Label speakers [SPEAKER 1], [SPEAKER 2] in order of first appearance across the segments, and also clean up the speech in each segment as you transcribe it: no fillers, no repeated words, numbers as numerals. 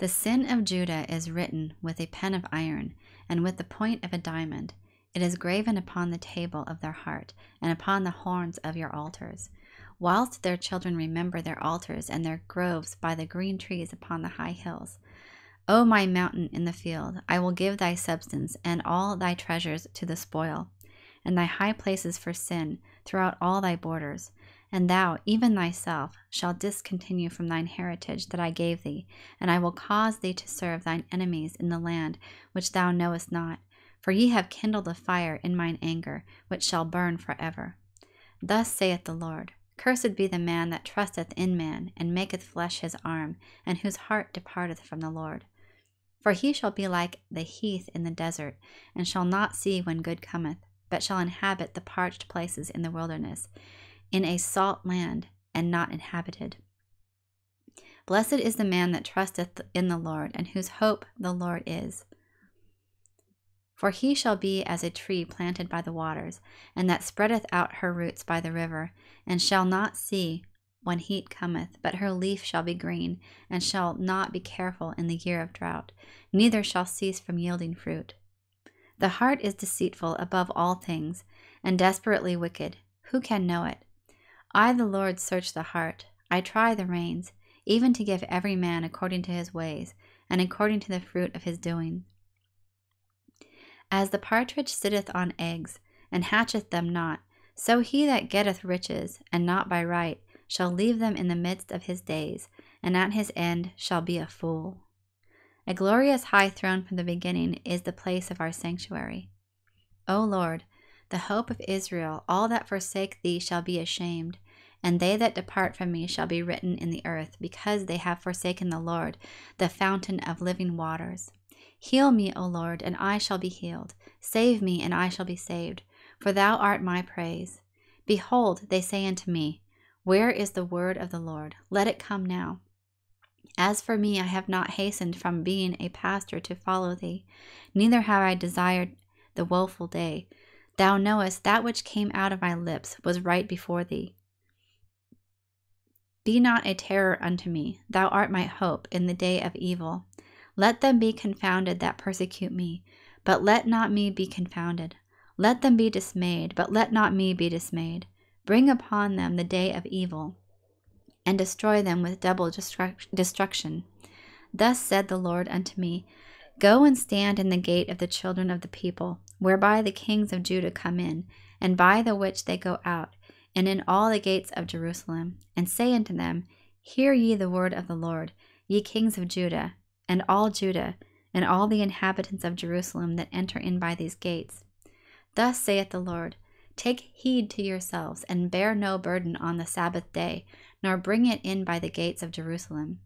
[SPEAKER 1] The sin of Judah is written with a pen of iron, and with the point of a diamond. It is graven upon the table of their heart, and upon the horns of your altars. Whilst their children remember their altars and their groves by the green trees upon the high hills. O my mountain in the field, I will give thy substance and all thy treasures to the spoil, and thy high places for sin throughout all thy borders. And thou, even thyself, shalt discontinue from thine heritage that I gave thee, and I will cause thee to serve thine enemies in the land which thou knowest not. For ye have kindled a fire in mine anger, which shall burn forever. Thus saith the Lord, Cursed be the man that trusteth in man, and maketh flesh his arm, and whose heart departeth from the Lord. For he shall be like the heath in the desert, and shall not see when good cometh, but shall inhabit the parched places in the wilderness, in a salt land, and not inhabited. Blessed is the man that trusteth in the Lord, and whose hope the Lord is. For he shall be as a tree planted by the waters, and that spreadeth out her roots by the river, and shall not see when heat cometh, but her leaf shall be green, and shall not be careful in the year of drought, neither shall cease from yielding fruit. The heart is deceitful above all things, and desperately wicked. Who can know it? I, the Lord, search the heart. I try the reins, even to give every man according to his ways, and according to the fruit of his doing. As the partridge sitteth on eggs, and hatcheth them not, so he that getteth riches, and not by right, shall leave them in the midst of his days, and at his end shall be a fool. A glorious high throne from the beginning is the place of our sanctuary. O Lord, the hope of Israel, all that forsake thee shall be ashamed, and they that depart from me shall be written in the earth, because they have forsaken the Lord, the fountain of living waters. Heal me, O Lord, and I shall be healed. Save me, and I shall be saved, for thou art my praise. Behold, they say unto me, Where is the word of the Lord? Let it come now. As for me, I have not hastened from being a pastor to follow thee, neither have I desired the woeful day. Thou knowest that which came out of my lips was right before thee. Be not a terror unto me, thou art my hope in the day of evil. Let them be confounded that persecute me, but let not me be confounded. Let them be dismayed, but let not me be dismayed. Bring upon them the day of evil, and destroy them with double destruction. Thus said the Lord unto me, Go and stand in the gate of the children of the people, whereby the kings of Judah come in, and by the which they go out, and in all the gates of Jerusalem, and say unto them, Hear ye the word of the Lord, ye kings of Judah, and all the inhabitants of Jerusalem that enter in by these gates. Thus saith the Lord, Take heed to yourselves, and bear no burden on the Sabbath day, nor bring it in by the gates of Jerusalem.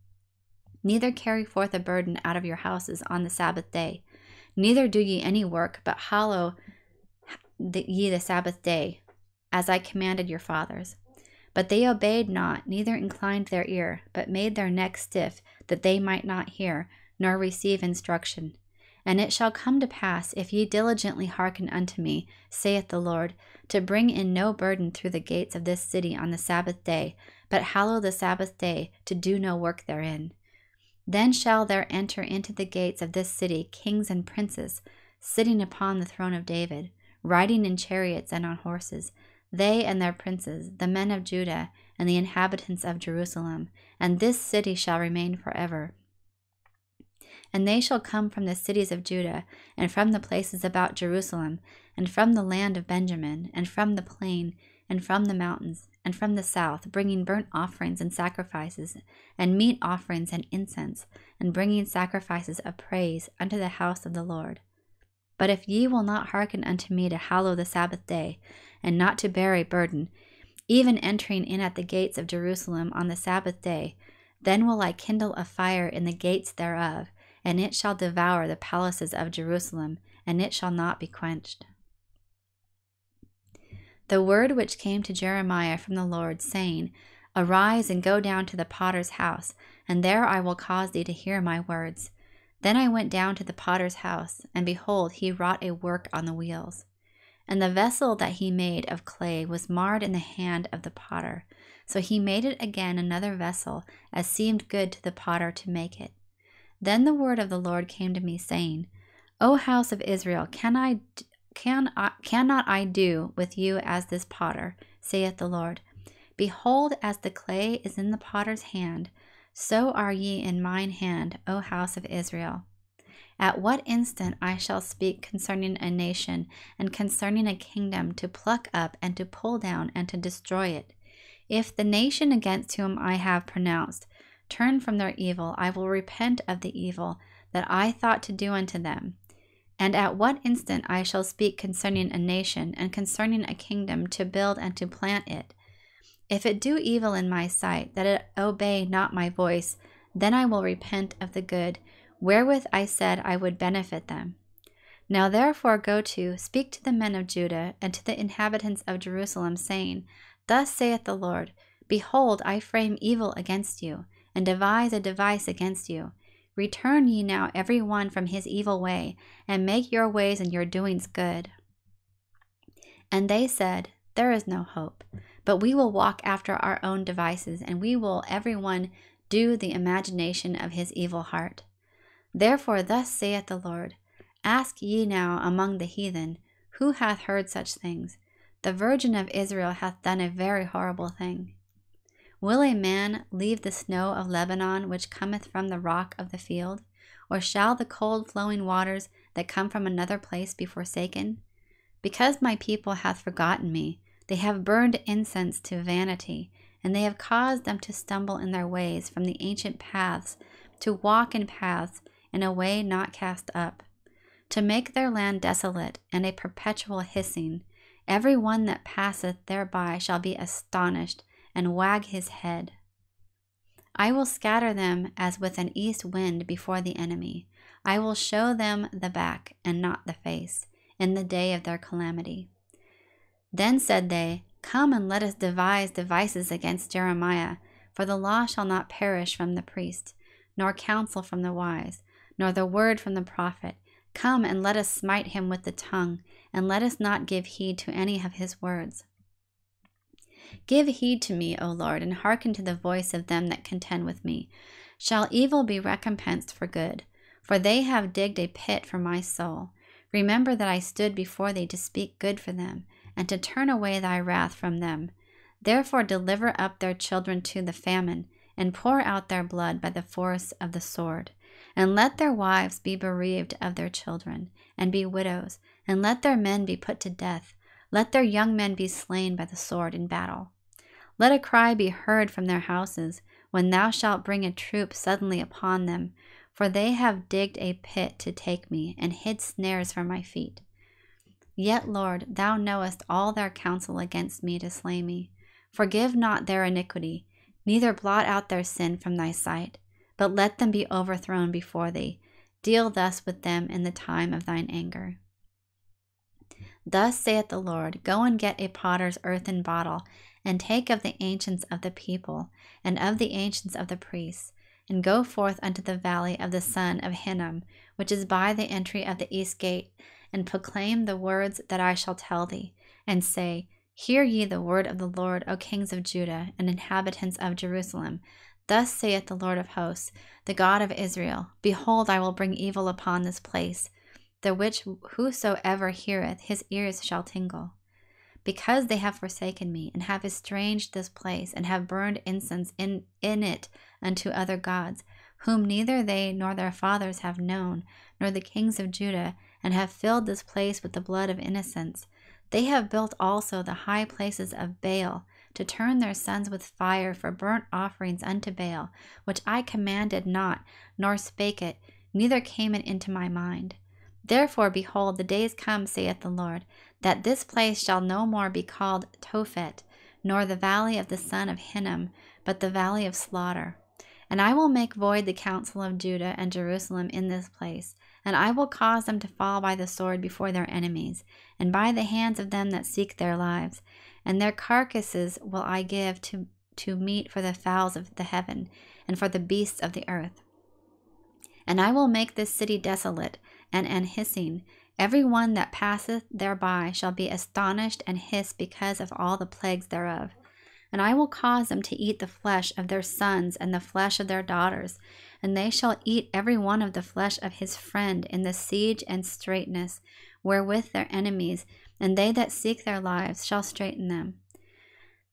[SPEAKER 1] Neither carry forth a burden out of your houses on the Sabbath day. Neither do ye any work, but hallow ye the Sabbath day, as I commanded your fathers. But they obeyed not, neither inclined their ear, but made their neck stiff, that they might not hear, nor receive instruction. And it shall come to pass, if ye diligently hearken unto me, saith the Lord, to bring in no burden through the gates of this city on the Sabbath day, but hallow the Sabbath day, to do no work therein. Then shall there enter into the gates of this city kings and princes, sitting upon the throne of David, riding in chariots and on horses, they and their princes, the men of Judah, and the inhabitants of Jerusalem, and this city shall remain forever. And they shall come from the cities of Judah, and from the places about Jerusalem, and from the land of Benjamin, and from the plain, and from the mountains, and from the south, bringing burnt offerings and sacrifices, and meat offerings and incense, and bringing sacrifices of praise unto the house of the Lord. But if ye will not hearken unto me to hallow the Sabbath day, and not to bear a burden, even entering in at the gates of Jerusalem on the Sabbath day, then will I kindle a fire in the gates thereof, and it shall devour the palaces of Jerusalem, and it shall not be quenched. The word which came to Jeremiah from the Lord, saying, Arise and go down to the potter's house, and there I will cause thee to hear my words. Then I went down to the potter's house, and behold, he wrought a work on the wheels. And the vessel that he made of clay was marred in the hand of the potter. So he made it again another vessel, as seemed good to the potter to make it. Then the word of the Lord came to me, saying, O house of Israel, cannot I do with you as this potter, saith the Lord? Behold, as the clay is in the potter's hand, so are ye in mine hand, O house of Israel. At what instant I shall speak concerning a nation and concerning a kingdom to pluck up and to pull down and to destroy it. If the nation against whom I have pronounced turn from their evil, I will repent of the evil that I thought to do unto them. And at what instant I shall speak concerning a nation and concerning a kingdom to build and to plant it. If it do evil in my sight, that it obey not my voice, then I will repent of the good wherewith I said I would benefit them. Now therefore go to, speak to the men of Judah and to the inhabitants of Jerusalem, saying, Thus saith the Lord, Behold, I frame evil against you, and devise a device against you. Return ye now every one from his evil way, and make your ways and your doings good. And they said, There is no hope, but we will walk after our own devices, and we will every one do the imagination of his evil heart. Therefore thus saith the Lord, Ask ye now among the heathen, who hath heard such things? The Virgin of Israel hath done a very horrible thing. Will a man leave the snow of Lebanon, which cometh from the rock of the field? Or shall the cold flowing waters that come from another place be forsaken? Because my people hath forgotten me, they have burned incense to vanity, and they have caused them to stumble in their ways from the ancient paths, to walk in paths in a way not cast up, to make their land desolate and a perpetual hissing. Every one that passeth thereby shall be astonished, and wag his head. I will scatter them as with an east wind before the enemy. I will show them the back, and not the face, in the day of their calamity. Then said they, Come and let us devise devices against Jeremiah, for the law shall not perish from the priest, nor counsel from the wise, nor the word from the prophet. Come and let us smite him with the tongue, and let us not give heed to any of his words. Give heed to me, O Lord, and hearken to the voice of them that contend with me. Shall evil be recompensed for good? For they have digged a pit for my soul. Remember that I stood before thee to speak good for them, and to turn away thy wrath from them. Therefore deliver up their children to the famine, and pour out their blood by the force of the sword. And let their wives be bereaved of their children, and be widows, and let their men be put to death. Let their young men be slain by the sword in battle. Let a cry be heard from their houses, when thou shalt bring a troop suddenly upon them, for they have digged a pit to take me, and hid snares for my feet. Yet, Lord, thou knowest all their counsel against me to slay me. Forgive not their iniquity, neither blot out their sin from thy sight, but let them be overthrown before thee. Deal thus with them in the time of thine anger. Thus saith the Lord, Go and get a potter's earthen bottle, and take of the ancients of the people, and of the ancients of the priests, and go forth unto the valley of the son of Hinnom, which is by the entry of the east gate, and proclaim the words that I shall tell thee, and say, Hear ye the word of the Lord, O kings of Judah, and inhabitants of Jerusalem. Thus saith the Lord of hosts, the God of Israel, Behold, I will bring evil upon this place, the which whosoever heareth, his ears shall tingle. Because they have forsaken me, and have estranged this place, and have burned incense in it unto other gods, whom neither they nor their fathers have known, nor the kings of Judah, and have filled this place with the blood of innocents. They have built also the high places of Baal, to turn their sons with fire for burnt offerings unto Baal, which I commanded not, nor spake it, neither came it into my mind. Therefore, behold, the days come, saith the Lord, that this place shall no more be called Tophet, nor the valley of the son of Hinnom, but the valley of slaughter. And I will make void the counsel of Judah and Jerusalem in this place, and I will cause them to fall by the sword before their enemies, and by the hands of them that seek their lives. And their carcasses will I give to meat for the fowls of the heaven, and for the beasts of the earth. And I will make this city desolate, and an hissing. Every one that passeth thereby shall be astonished and hiss because of all the plagues thereof. And I will cause them to eat the flesh of their sons and the flesh of their daughters, and they shall eat every one of the flesh of his friend in the siege and straitness wherewith their enemies, and they that seek their lives shall straiten them.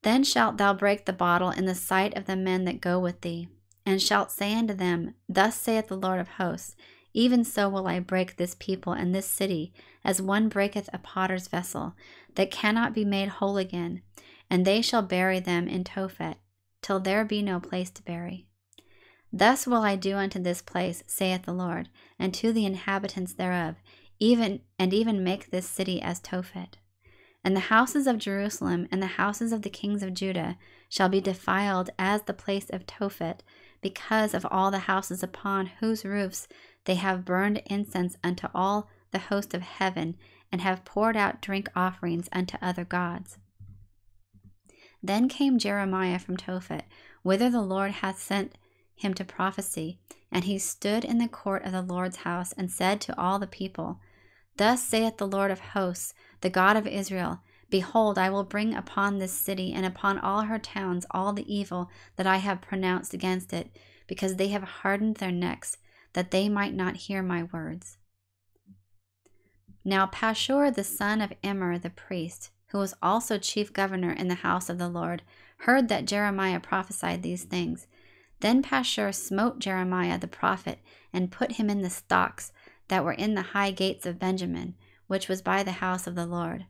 [SPEAKER 1] Then shalt thou break the bottle in the sight of the men that go with thee, and shalt say unto them, Thus saith the Lord of hosts, even so will I break this people and this city, as one breaketh a potter's vessel, that cannot be made whole again, and they shall bury them in Tophet, till there be no place to bury. Thus will I do unto this place, saith the Lord, and to the inhabitants thereof, even make this city as Tophet. And the houses of Jerusalem and the houses of the kings of Judah shall be defiled as the place of Tophet, because of all the houses upon whose roofs they have burned incense unto all the host of heaven, and have poured out drink offerings unto other gods. Then came Jeremiah from Tophet, whither the Lord hath sent him to prophesy, and he stood in the court of the Lord's house, and said to all the people, Thus saith the Lord of hosts, the God of Israel, Behold, I will bring upon this city and upon all her towns all the evil that I have pronounced against it, because they have hardened their necks, that they might not hear my words. Now Pashur the son of Immer the priest, who was also chief governor in the house of the Lord, heard that Jeremiah prophesied these things. Then Pashur smote Jeremiah the prophet, and put him in the stocks that were in the high gates of Benjamin, which was by the house of the Lord.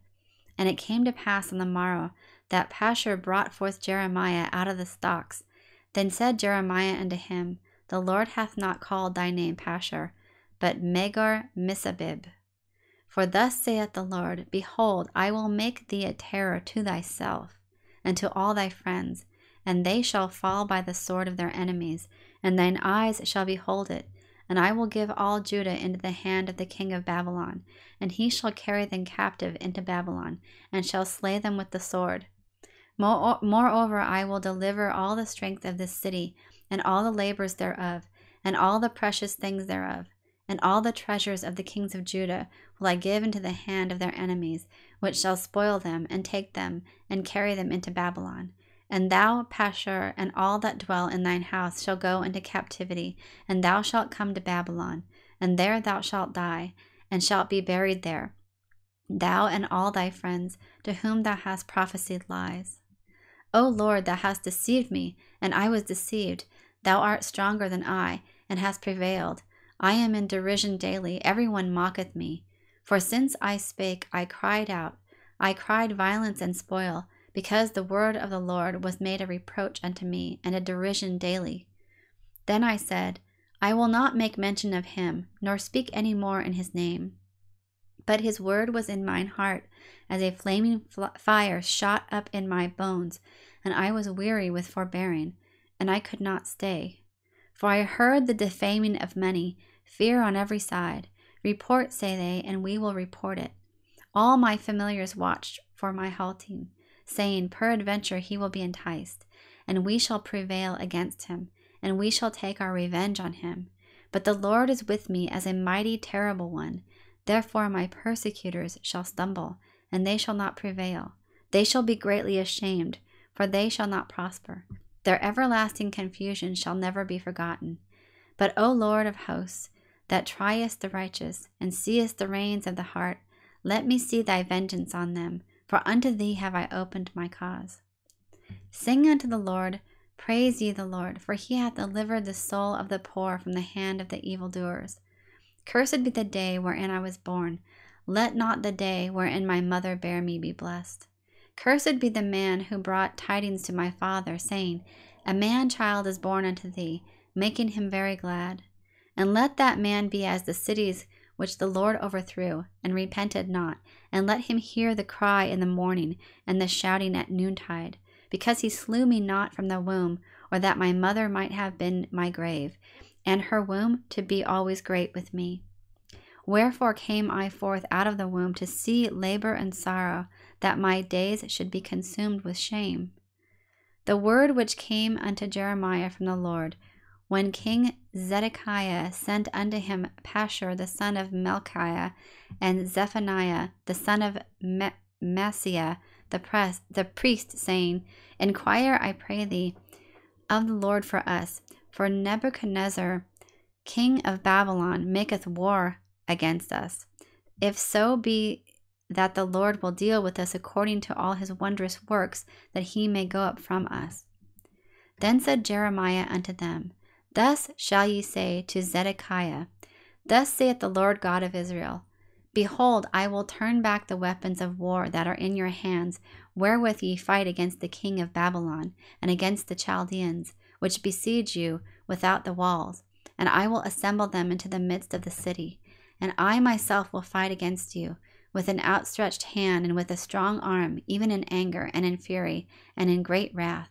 [SPEAKER 1] And it came to pass on the morrow that Pashur brought forth Jeremiah out of the stocks. Then said Jeremiah unto him, The Lord hath not called thy name Pashur, but Megor-Missabib. For thus saith the Lord, Behold, I will make thee a terror to thyself, and to all thy friends, and they shall fall by the sword of their enemies, and thine eyes shall behold it. And I will give all Judah into the hand of the king of Babylon, and he shall carry them captive into Babylon, and shall slay them with the sword. Moreover, I will deliver all the strength of this city, and all the labors thereof, and all the precious things thereof, and all the treasures of the kings of Judah will I give into the hand of their enemies, which shall spoil them, and take them, and carry them into Babylon. And thou, Pashur, and all that dwell in thine house shall go into captivity, and thou shalt come to Babylon, and there thou shalt die, and shalt be buried there, thou and all thy friends, to whom thou hast prophesied lies. O Lord, thou hast deceived me, and I was deceived. Thou art stronger than I, and hast prevailed. I am in derision daily, every one mocketh me. For since I spake, I cried out, I cried violence and spoil, because the word of the Lord was made a reproach unto me, and a derision daily. Then I said, I will not make mention of him, nor speak any more in his name. But his word was in mine heart, as a flaming fire shot up in my bones, and I was weary with forbearing, and I could not stay. For I heard the defaming of many, fear on every side. Report, say they, and we will report it. All my familiars watched for my halting, saying, Peradventure he will be enticed, and we shall prevail against him, and we shall take our revenge on him. But the Lord is with me as a mighty terrible one. Therefore my persecutors shall stumble, and they shall not prevail. They shall be greatly ashamed, for they shall not prosper. Their everlasting confusion shall never be forgotten. But, O Lord of hosts, that triest the righteous, and seest the reins of the heart, let me see thy vengeance on them, for unto thee have I opened my cause. Sing unto the Lord, praise ye the Lord, for he hath delivered the soul of the poor from the hand of the evildoers. Cursed be the day wherein I was born. Let not the day wherein my mother bare me be blessed. Cursed be the man who brought tidings to my father, saying, A man-child is born unto thee, making him very glad. And let that man be as the cities which the Lord overthrew, and repented not, and let him hear the cry in the morning, and the shouting at noontide, because he slew me not from the womb, or that my mother might have been my grave, and her womb to be always great with me. Wherefore came I forth out of the womb to see labor and sorrow, that my days should be consumed with shame. The word which came unto Jeremiah from the Lord, when King Zedekiah sent unto him Pashur the son of Melchiah, and Zephaniah the son of Maaseiah the priest, saying, Inquire, I pray thee, of the Lord for us, for Nebuchadnezzar, king of Babylon, maketh war against us. If so be that the Lord will deal with us according to all his wondrous works, that he may go up from us. Then said Jeremiah unto them, Thus shall ye say to Zedekiah, Thus saith the Lord God of Israel, Behold, I will turn back the weapons of war that are in your hands, wherewith ye fight against the king of Babylon, and against the Chaldeans, which besiege you without the walls, and I will assemble them into the midst of the city. And I myself will fight against you, with an outstretched hand and with a strong arm, even in anger and in fury and in great wrath.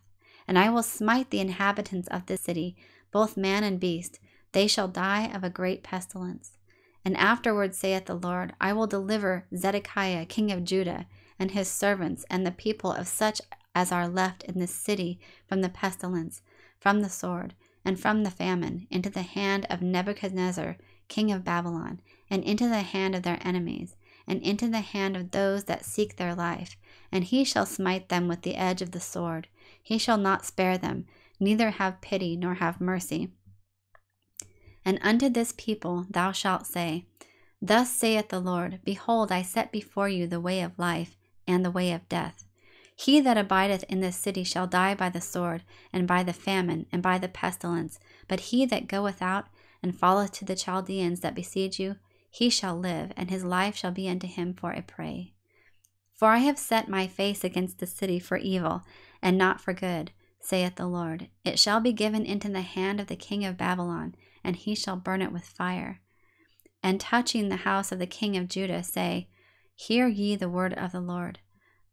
[SPEAKER 1] And I will smite the inhabitants of this city, both man and beast. They shall die of a great pestilence. And afterward, saith the Lord, I will deliver Zedekiah king of Judah, and his servants, and the people of such as are left in this city from the pestilence, from the sword, and from the famine, into the hand of Nebuchadnezzar king of Babylon, and into the hand of their enemies, and into the hand of those that seek their life. And he shall smite them with the edge of the sword. He shall not spare them, neither have pity nor have mercy. And unto this people thou shalt say, Thus saith the Lord, Behold, I set before you the way of life, and the way of death. He that abideth in this city shall die by the sword, and by the famine, and by the pestilence. But he that goeth out, and falleth to the Chaldeans that besiege you, he shall live, and his life shall be unto him for a prey. For I have set my face against the city for evil, and not for good, saith the Lord. It shall be given into the hand of the king of Babylon, and he shall burn it with fire. And touching the house of the king of Judah, say, Hear ye the word of the Lord.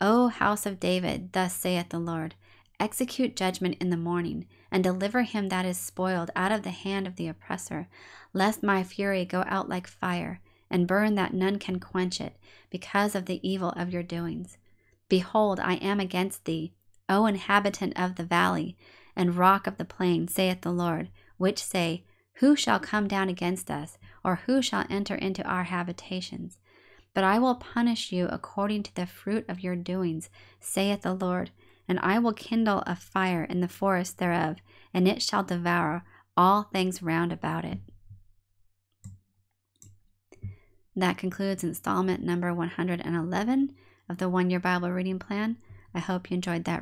[SPEAKER 1] O house of David, thus saith the Lord, Execute judgment in the morning, and deliver him that is spoiled out of the hand of the oppressor, lest my fury go out like fire, and burn that none can quench it, because of the evil of your doings. Behold, I am against thee, O inhabitant of the valley, and rock of the plain, saith the Lord, which say, Who shall come down against us, or who shall enter into our habitations? But I will punish you according to the fruit of your doings, saith the Lord, and I will kindle a fire in the forest thereof, and it shall devour all things round about it. That concludes installment number 111 of the One Year Bible Reading Plan. I hope you enjoyed that